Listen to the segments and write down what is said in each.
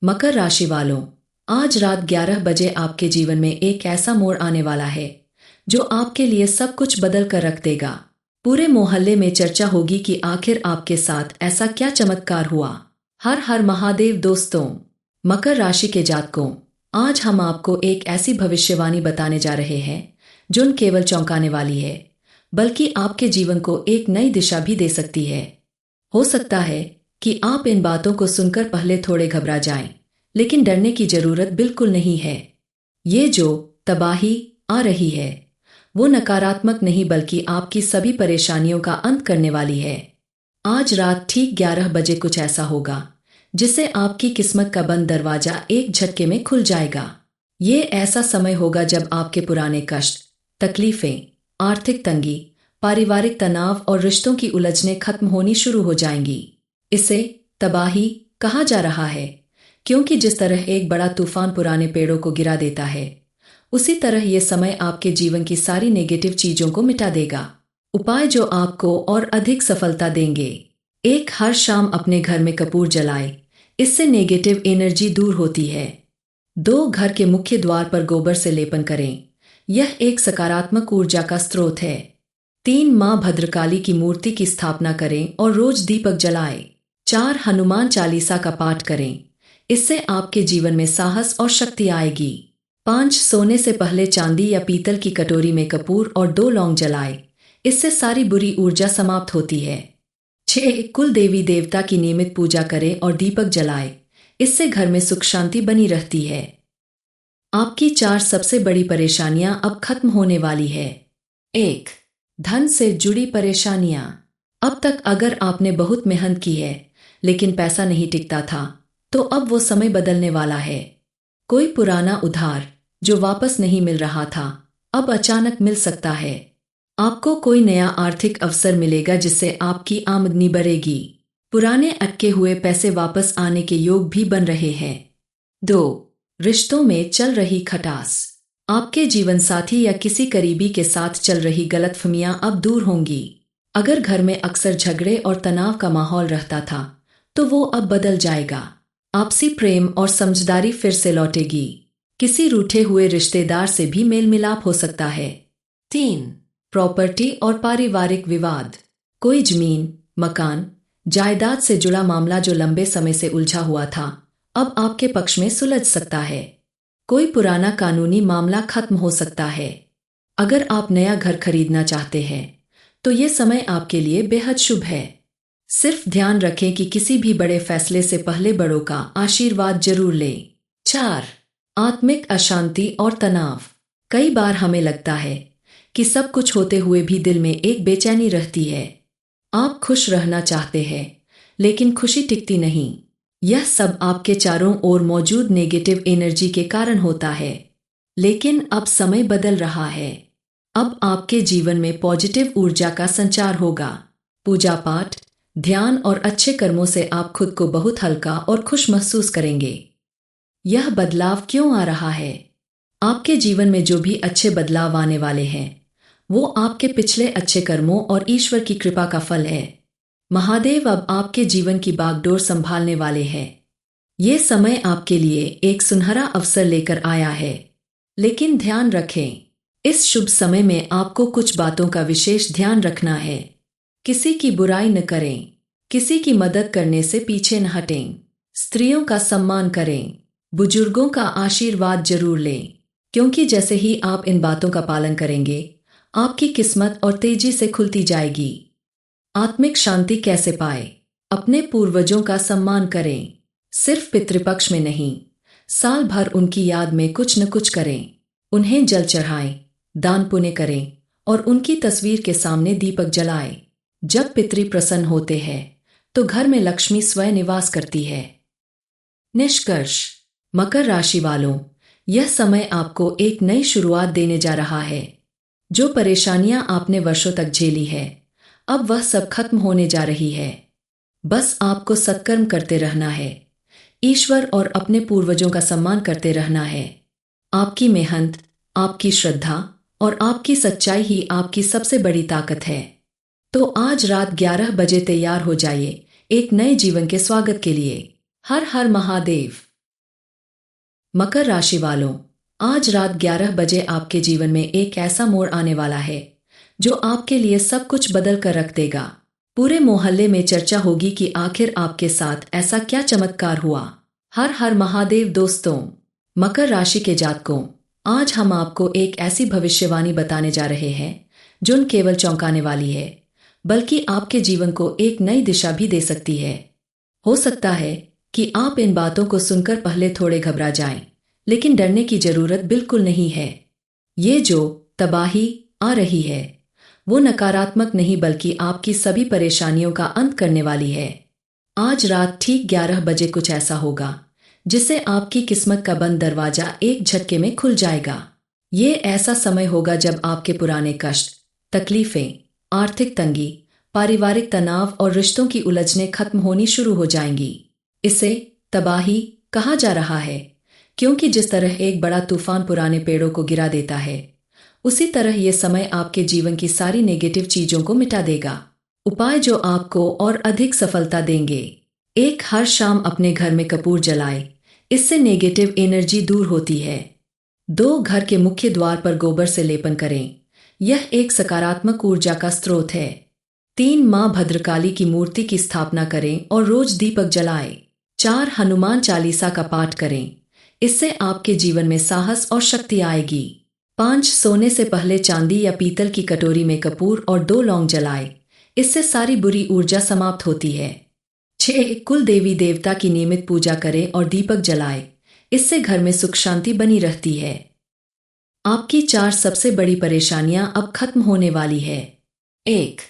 मकर राशि वालों, आज रात 11 बजे आपके जीवन में एक ऐसा मोड़ आने वाला है जो आपके लिए सब कुछ बदल कर रख देगा। पूरे मोहल्ले में चर्चा होगी कि आखिर आपके साथ ऐसा क्या चमत्कार हुआ। हर हर महादेव दोस्तों, मकर राशि के जातकों, आज हम आपको एक ऐसी भविष्यवाणी बताने जा रहे हैं जो न केवल चौंकाने वाली है बल्कि आपके जीवन को एक नई दिशा भी दे सकती है। हो सकता है कि आप इन बातों को सुनकर पहले थोड़े घबरा जाएं, लेकिन डरने की जरूरत बिल्कुल नहीं है। ये जो तबाही आ रही है वो नकारात्मक नहीं बल्कि आपकी सभी परेशानियों का अंत करने वाली है। आज रात ठीक 11 बजे कुछ ऐसा होगा जिससे आपकी किस्मत का बंद दरवाजा एक झटके में खुल जाएगा। ये ऐसा समय होगा जब आपके पुराने कष्ट, तकलीफें, आर्थिक तंगी, पारिवारिक तनाव और रिश्तों की उलझनें खत्म होनी शुरू हो जाएंगी। इसे तबाही कहा जा रहा है क्योंकि जिस तरह एक बड़ा तूफान पुराने पेड़ों को गिरा देता है, उसी तरह यह समय आपके जीवन की सारी नेगेटिव चीजों को मिटा देगा। उपाय जो आपको और अधिक सफलता देंगे। एक, हर शाम अपने घर में कपूर जलाए, इससे नेगेटिव एनर्जी दूर होती है। 2, घर के मुख्य द्वार पर गोबर से लेपन करें, यह एक सकारात्मक ऊर्जा का स्रोत है। 3, मां भद्रकाली की मूर्ति की स्थापना करें और रोज दीपक जलाएं। 4, हनुमान चालीसा का पाठ करें, इससे आपके जीवन में साहस और शक्ति आएगी। 5, सोने से पहले चांदी या पीतल की कटोरी में कपूर और 2 लौंग जलाएं, इससे सारी बुरी ऊर्जा समाप्त होती है। 6, कुल देवी देवता की नियमित पूजा करें और दीपक जलाएं, इससे घर में सुख शांति बनी रहती है। आपकी 4 सबसे बड़ी परेशानियां अब खत्म होने वाली है। 1, धन से जुड़ी परेशानियां। अब तक अगर आपने बहुत मेहनत की है लेकिन पैसा नहीं टिकता था, तो अब वो समय बदलने वाला है। कोई पुराना उधार जो वापस नहीं मिल रहा था, अब अचानक मिल सकता है। आपको कोई नया आर्थिक अवसर मिलेगा जिससे आपकी आमदनी बढ़ेगी। पुराने अटके हुए पैसे वापस आने के योग भी बन रहे हैं। 2, रिश्तों में चल रही खटास। आपके जीवन साथी या किसी करीबी के साथ चल रही गलतफहमियां अब दूर होंगी। अगर घर में अक्सर झगड़े और तनाव का माहौल रहता था, तो वो अब बदल जाएगा। आपसी प्रेम और समझदारी फिर से लौटेगी। किसी रूठे हुए रिश्तेदार से भी मेल मिलाप हो सकता है। 3, प्रॉपर्टी और पारिवारिक विवाद। कोई जमीन, मकान, जायदाद से जुड़ा मामला जो लंबे समय से उलझा हुआ था, अब आपके पक्ष में सुलझ सकता है। कोई पुराना कानूनी मामला खत्म हो सकता है। अगर आप नया घर खरीदना चाहते हैं, तो ये समय आपके लिए बेहद शुभ है। सिर्फ ध्यान रखें कि किसी भी बड़े फैसले से पहले बड़ों का आशीर्वाद जरूर लें। 4, आत्मिक अशांति और तनाव। कई बार हमें लगता है कि सब कुछ होते हुए भी दिल में एक बेचैनी रहती है। आप खुश रहना चाहते हैं, लेकिन खुशी टिकती नहीं। यह सब आपके चारों ओर मौजूद नेगेटिव एनर्जी के कारण होता है। लेकिन अब समय बदल रहा है। अब आपके जीवन में पॉजिटिव ऊर्जा का संचार होगा। पूजा पाठ, ध्यान और अच्छे कर्मों से आप खुद को बहुत हल्का और खुश महसूस करेंगे। यह बदलाव क्यों आ रहा है? आपके जीवन में जो भी अच्छे बदलाव आने वाले हैं, वो आपके पिछले अच्छे कर्मों और ईश्वर की कृपा का फल है। महादेव अब आपके जीवन की बागडोर संभालने वाले हैं। ये समय आपके लिए एक सुनहरा अवसर लेकर आया है। लेकिन ध्यान रखें, इस शुभ समय में आपको कुछ बातों का विशेष ध्यान रखना है। किसी की बुराई न करें, किसी की मदद करने से पीछे न हटें, स्त्रियों का सम्मान करें, बुजुर्गों का आशीर्वाद जरूर लें, क्योंकि जैसे ही आप इन बातों का पालन करेंगे, आपकी किस्मत और तेजी से खुलती जाएगी। आत्मिक शांति कैसे पाए? अपने पूर्वजों का सम्मान करें, सिर्फ पितृपक्ष में नहीं, साल भर उनकी याद में कुछ न कुछ करें। उन्हें जल चढ़ाएं, दान पुण्य करें और उनकी तस्वीर के सामने दीपक जलाएं। जब पितृ प्रसन्न होते हैं, तो घर में लक्ष्मी स्वयं निवास करती है। निष्कर्ष, मकर राशि वालों, यह समय आपको एक नई शुरुआत देने जा रहा है। जो परेशानियां आपने वर्षों तक झेली है, अब वह सब खत्म होने जा रही है। बस आपको सत्कर्म करते रहना है, ईश्वर और अपने पूर्वजों का सम्मान करते रहना है। आपकी मेहनत, आपकी श्रद्धा और आपकी सच्चाई ही आपकी सबसे बड़ी ताकत है। तो आज रात 11 बजे तैयार हो जाइए एक नए जीवन के स्वागत के लिए। हर हर महादेव। मकर राशि वालों, आज रात 11 बजे आपके जीवन में एक ऐसा मोड़ आने वाला है जो आपके लिए सब कुछ बदल कर रख देगा। पूरे मोहल्ले में चर्चा होगी कि आखिर आपके साथ ऐसा क्या चमत्कार हुआ। हर हर महादेव दोस्तों, मकर राशि के जातकों, आज हम आपको एक ऐसी भविष्यवाणी बताने जा रहे हैं जो न केवल चौंकाने वाली है बल्कि आपके जीवन को एक नई दिशा भी दे सकती है। हो सकता है कि आप इन बातों को सुनकर पहले थोड़े घबरा जाएं, लेकिन डरने की जरूरत बिल्कुल नहीं है। ये जो तबाही आ रही है वो नकारात्मक नहीं बल्कि आपकी सभी परेशानियों का अंत करने वाली है। आज रात ठीक 11 बजे कुछ ऐसा होगा जिससे आपकी किस्मत का बंद दरवाजा एक झटके में खुल जाएगा। ये ऐसा समय होगा जब आपके पुराने कष्ट, तकलीफें, आर्थिक तंगी, पारिवारिक तनाव और रिश्तों की उलझनें खत्म होनी शुरू हो जाएंगी। इसे तबाही कहा जा रहा है क्योंकि जिस तरह एक बड़ा तूफान पुराने पेड़ों को गिरा देता है, उसी तरह यह समय आपके जीवन की सारी नेगेटिव चीजों को मिटा देगा। उपाय जो आपको और अधिक सफलता देंगे। एक, हर शाम अपने घर में कपूर जलाए, इससे नेगेटिव एनर्जी दूर होती है। 2, घर के मुख्य द्वार पर गोबर से लेपन करें, यह एक सकारात्मक ऊर्जा का स्रोत है। 3, मां भद्रकाली की मूर्ति की स्थापना करें और रोज दीपक जलाएं। 4, हनुमान चालीसा का पाठ करें, इससे आपके जीवन में साहस और शक्ति आएगी। 5, सोने से पहले चांदी या पीतल की कटोरी में कपूर और 2 लौंग जलाएं, इससे सारी बुरी ऊर्जा समाप्त होती है। 6, कुल देवी देवता की नियमित पूजा करें और दीपक जलाएं, इससे घर में सुख शांति बनी रहती है। आपकी 4 सबसे बड़ी परेशानियां अब खत्म होने वाली है। 1,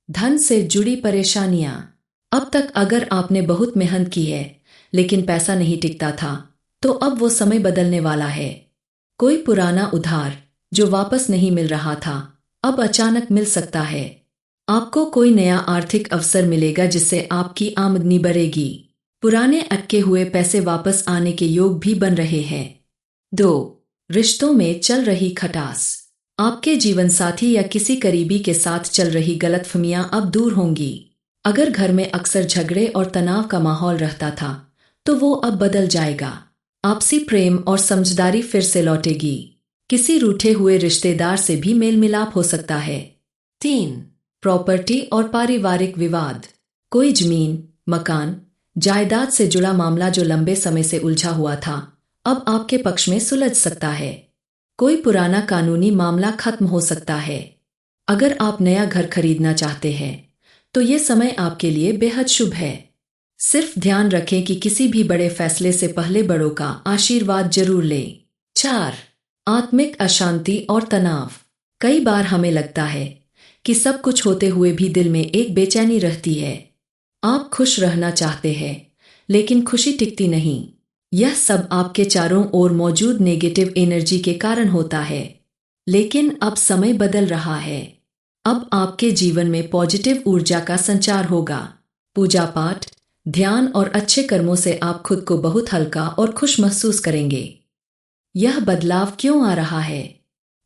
धन से जुड़ी परेशानियां। अब तक अगर आपने बहुत मेहनत की है लेकिन पैसा नहीं टिकता था, तो अब वो समय बदलने वाला है। कोई पुराना उधार जो वापस नहीं मिल रहा था, अब अचानक मिल सकता है। आपको कोई नया आर्थिक अवसर मिलेगा जिससे आपकी आमदनी बढ़ेगी। पुराने अटके हुए पैसे वापस आने के योग भी बन रहे हैं। 2, रिश्तों में चल रही खटास। आपके जीवन साथी या किसी करीबी के साथ चल रही गलतफहमियां अब दूर होंगी। अगर घर में अक्सर झगड़े और तनाव का माहौल रहता था, तो वो अब बदल जाएगा। आपसी प्रेम और समझदारी फिर से लौटेगी। किसी रूठे हुए रिश्तेदार से भी मेल मिलाप हो सकता है। 3, प्रॉपर्टी और पारिवारिक विवाद। कोई जमीन, मकान, जायदाद से जुड़ा मामला जो लंबे समय से उलझा हुआ था, अब आपके पक्ष में सुलझ सकता है। कोई पुराना कानूनी मामला खत्म हो सकता है। अगर आप नया घर खरीदना चाहते हैं, तो ये समय आपके लिए बेहद शुभ है। सिर्फ ध्यान रखें कि किसी भी बड़े फैसले से पहले बड़ों का आशीर्वाद जरूर लें। 4, आत्मिक अशांति और तनाव। कई बार हमें लगता है कि सब कुछ होते हुए भी दिल में एक बेचैनी रहती है। आप खुश रहना चाहते हैं, लेकिन खुशी टिकती नहीं। यह सब आपके चारों ओर मौजूद नेगेटिव एनर्जी के कारण होता है। लेकिन अब समय बदल रहा है। अब आपके जीवन में पॉजिटिव ऊर्जा का संचार होगा। पूजा पाठ, ध्यान और अच्छे कर्मों से आप खुद को बहुत हल्का और खुश महसूस करेंगे। यह बदलाव क्यों आ रहा है?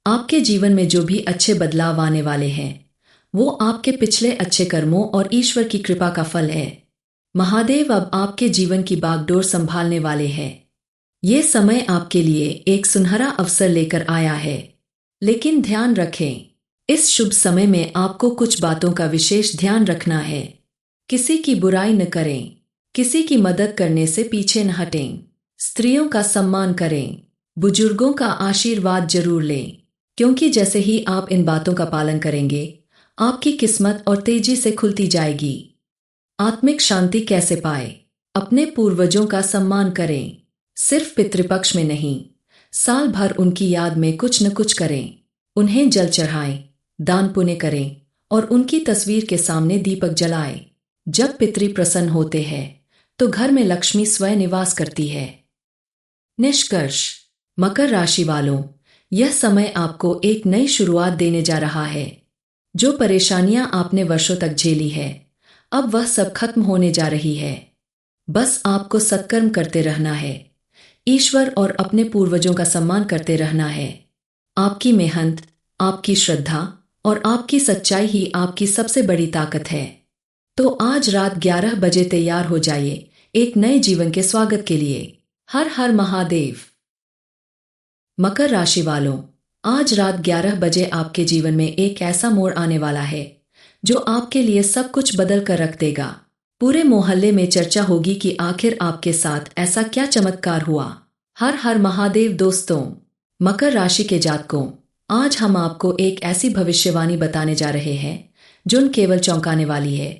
आपके जीवन में जो भी अच्छे बदलाव आने वाले हैं, वो आपके पिछले अच्छे कर्मों और ईश्वर की कृपा का फल है। महादेव अब आपके जीवन की बागडोर संभालने वाले हैं। ये समय आपके लिए एक सुनहरा अवसर लेकर आया है। लेकिन ध्यान रखें, इस शुभ समय में आपको कुछ बातों का विशेष ध्यान रखना है। किसी की बुराई न करें, किसी की मदद करने से पीछे न हटें, स्त्रियों का सम्मान करें, बुजुर्गों का आशीर्वाद जरूर लें, क्योंकि जैसे ही आप इन बातों का पालन करेंगे, आपकी किस्मत और तेजी से खुलती जाएगी। आत्मिक शांति कैसे पाए? अपने पूर्वजों का सम्मान करें, सिर्फ पितृपक्ष में नहीं, साल भर उनकी याद में कुछ न कुछ करें। उन्हें जल चढ़ाएं, दान पुण्य करें और उनकी तस्वीर के सामने दीपक जलाएं। जब पितृ प्रसन्न होते हैं, तो घर में लक्ष्मी स्वयं निवास करती है। निष्कर्ष, मकर राशि वालों, यह समय आपको एक नई शुरुआत देने जा रहा है। जो परेशानियां आपने वर्षों तक झेली है, अब वह सब खत्म होने जा रही है। बस आपको सत्कर्म करते रहना है, ईश्वर और अपने पूर्वजों का सम्मान करते रहना है। आपकी मेहनत, आपकी श्रद्धा और आपकी सच्चाई ही आपकी सबसे बड़ी ताकत है। तो आज रात 11 बजे तैयार हो जाइए एक नए जीवन के स्वागत के लिए। हर हर महादेव। मकर राशि वालों, आज रात 11 बजे आपके जीवन में एक ऐसा मोड़ आने वाला है जो आपके लिए सब कुछ बदल कर रख देगा। पूरे मोहल्ले में चर्चा होगी कि आखिर आपके साथ ऐसा क्या चमत्कार हुआ। हर हर महादेव दोस्तों, मकर राशि के जातकों, आज हम आपको एक ऐसी भविष्यवाणी बताने जा रहे हैं जो न केवल चौंकाने वाली है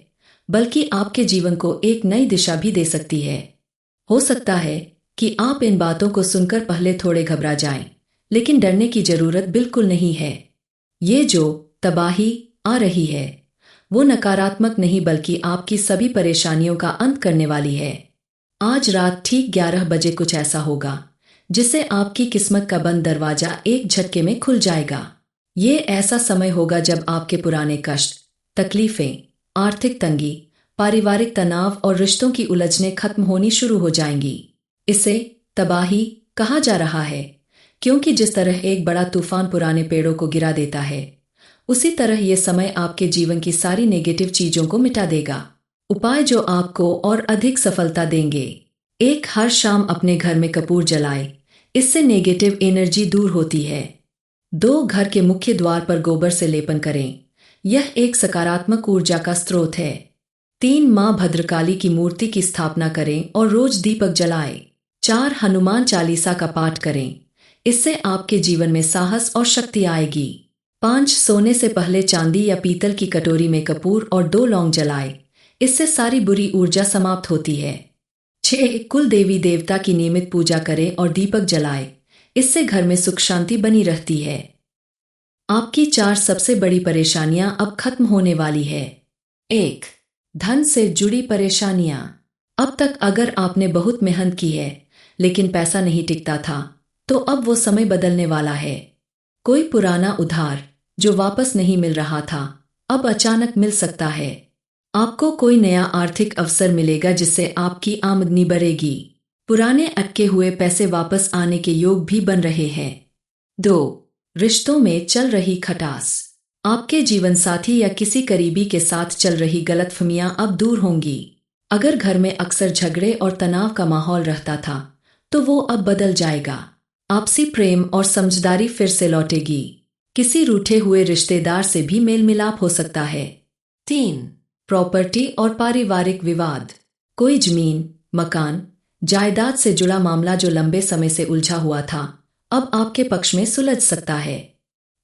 बल्कि आपके जीवन को एक नई दिशा भी दे सकती है। हो सकता है कि आप इन बातों को सुनकर पहले थोड़े घबरा जाएं, लेकिन डरने की जरूरत बिल्कुल नहीं है। ये जो तबाही आ रही है वो नकारात्मक नहीं बल्कि आपकी सभी परेशानियों का अंत करने वाली है। आज रात ठीक 11 बजे कुछ ऐसा होगा जिससे आपकी किस्मत का बंद दरवाजा एक झटके में खुल जाएगा। ये ऐसा समय होगा जब आपके पुराने कष्ट, तकलीफें, आर्थिक तंगी, पारिवारिक तनाव और रिश्तों की उलझनें खत्म होनी शुरू हो जाएंगी। इसे तबाही कहा जा रहा है क्योंकि जिस तरह एक बड़ा तूफान पुराने पेड़ों को गिरा देता है, उसी तरह यह समय आपके जीवन की सारी नेगेटिव चीजों को मिटा देगा। उपाय जो आपको और अधिक सफलता देंगे। एक, हर शाम अपने घर में कपूर जलाए, इससे नेगेटिव एनर्जी दूर होती है। 2, घर के मुख्य द्वार पर गोबर से लेपन करें, यह एक सकारात्मक ऊर्जा का स्रोत है। 3, मां भद्रकाली की मूर्ति की स्थापना करें और रोज दीपक जलाएं। 4, हनुमान चालीसा का पाठ करें, इससे आपके जीवन में साहस और शक्ति आएगी। 5, सोने से पहले चांदी या पीतल की कटोरी में कपूर और 2 लौंग जलाएं, इससे सारी बुरी ऊर्जा समाप्त होती है। 6, कुल देवी देवता की नियमित पूजा करें और दीपक जलाएं, इससे घर में सुख शांति बनी रहती है। आपकी 4 सबसे बड़ी परेशानियां अब खत्म होने वाली है। 1, धन से जुड़ी परेशानियां। अब तक अगर आपने बहुत मेहनत की है लेकिन पैसा नहीं टिकता था, तो अब वो समय बदलने वाला है। कोई पुराना उधार जो वापस नहीं मिल रहा था, अब अचानक मिल सकता है। आपको कोई नया आर्थिक अवसर मिलेगा जिससे आपकी आमदनी बढ़ेगी। पुराने अटके हुए पैसे वापस आने के योग भी बन रहे हैं। 2, रिश्तों में चल रही खटास। आपके जीवन साथी या किसी करीबी के साथ चल रही गलतफहमियां अब दूर होंगी। अगर घर में अक्सर झगड़े और तनाव का माहौल रहता था, तो वो अब बदल जाएगा। आपसी प्रेम और समझदारी फिर से लौटेगी। किसी रूठे हुए रिश्तेदार से भी मेल मिलाप हो सकता है। 3, प्रॉपर्टी और पारिवारिक विवाद। कोई जमीन, मकान, जायदाद से जुड़ा मामला जो लंबे समय से उलझा हुआ था, अब आपके पक्ष में सुलझ सकता है।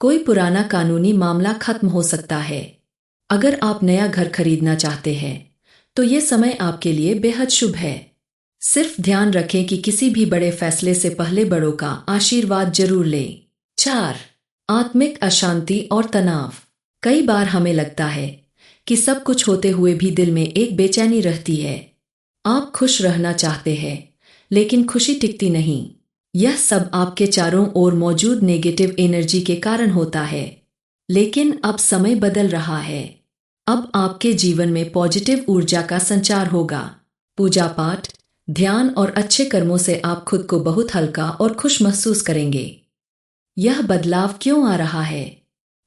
कोई पुराना कानूनी मामला खत्म हो सकता है। अगर आप नया घर खरीदना चाहते हैं, तो ये समय आपके लिए बेहद शुभ है। सिर्फ ध्यान रखें कि किसी भी बड़े फैसले से पहले बड़ों का आशीर्वाद जरूर लें। 4, आत्मिक अशांति और तनाव। कई बार हमें लगता है कि सब कुछ होते हुए भी दिल में एक बेचैनी रहती है। आप खुश रहना चाहते हैं, लेकिन खुशी टिकती नहीं। यह सब आपके चारों ओर मौजूद नेगेटिव एनर्जी के कारण होता है। लेकिन अब समय बदल रहा है। अब आपके जीवन में पॉजिटिव ऊर्जा का संचार होगा। पूजा पाठ, ध्यान और अच्छे कर्मों से आप खुद को बहुत हल्का और खुश महसूस करेंगे। यह बदलाव क्यों आ रहा है?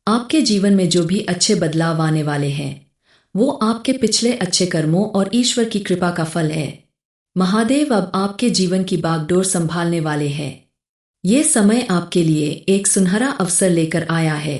आपके जीवन में जो भी अच्छे बदलाव आने वाले हैं, वो आपके पिछले अच्छे कर्मों और ईश्वर की कृपा का फल है। महादेव अब आपके जीवन की बागडोर संभालने वाले हैं। ये समय आपके लिए एक सुनहरा अवसर लेकर आया है।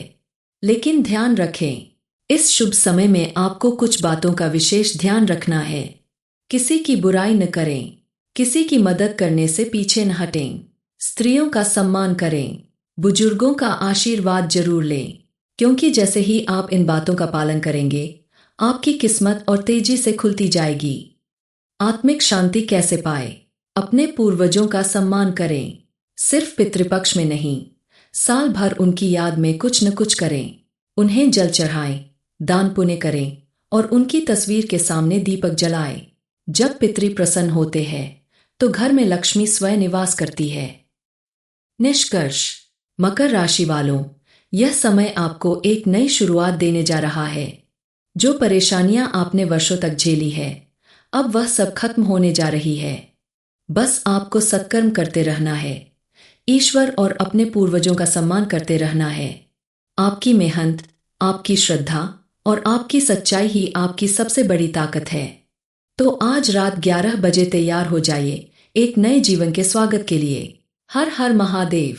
लेकिन ध्यान रखें, इस शुभ समय में आपको कुछ बातों का विशेष ध्यान रखना है। किसी की बुराई न करें, किसी की मदद करने से पीछे न हटें, स्त्रियों का सम्मान करें, बुजुर्गों का आशीर्वाद जरूर लें, क्योंकि जैसे ही आप इन बातों का पालन करेंगे, आपकी किस्मत और तेजी से खुलती जाएगी। आत्मिक शांति कैसे पाए? अपने पूर्वजों का सम्मान करें। सिर्फ पितृपक्ष में नहीं, साल भर उनकी याद में कुछ न कुछ करें। उन्हें जल चढ़ाएं, दान पुण्य करें और उनकी तस्वीर के सामने दीपक जलाएं। जब पितृ प्रसन्न होते हैं, तो घर में लक्ष्मी स्वयं निवास करती है। निष्कर्ष, मकर राशि वालों, यह समय आपको एक नई शुरुआत देने जा रहा है। जो परेशानियां आपने वर्षों तक झेली है, अब वह सब खत्म होने जा रही है। बस आपको सत्कर्म करते रहना है, ईश्वर और अपने पूर्वजों का सम्मान करते रहना है। आपकी मेहनत, आपकी श्रद्धा और आपकी सच्चाई ही आपकी सबसे बड़ी ताकत है। तो आज रात 11 बजे तैयार हो जाइए एक नए जीवन के स्वागत के लिए। हर हर महादेव।